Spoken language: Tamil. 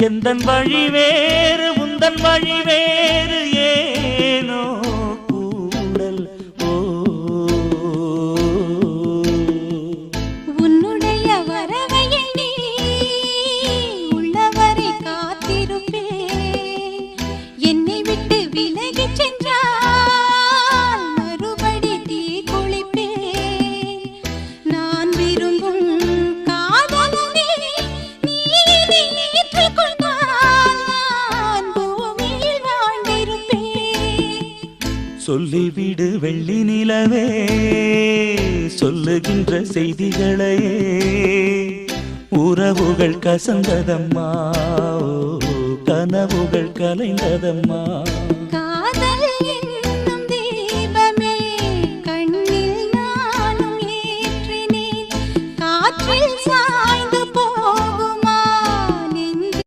எந்தன் வழி வேறு உந்தன் வழி வேறு ஏனோ கூடல் ஓ உன்னுடைய வரவை எண்ணி உள்ளவரை காத்திருப்பேன். என்னை விட்டு விலகி சென்றால் மறுபடி தீ குளிப்பேன். நான் விரும்பும் காதலனே நீ ஏற்றுக் கொண்டால் நான் பூமியில் வாழ்ந்திருப்பேன். சொல்லிவிடு வெள்ளி நிலவே சொல்லுகின்ற செய்திகளையே உறவுகள் கசந்ததம்மா கனவுகள் கலைந்ததம்மா காதல்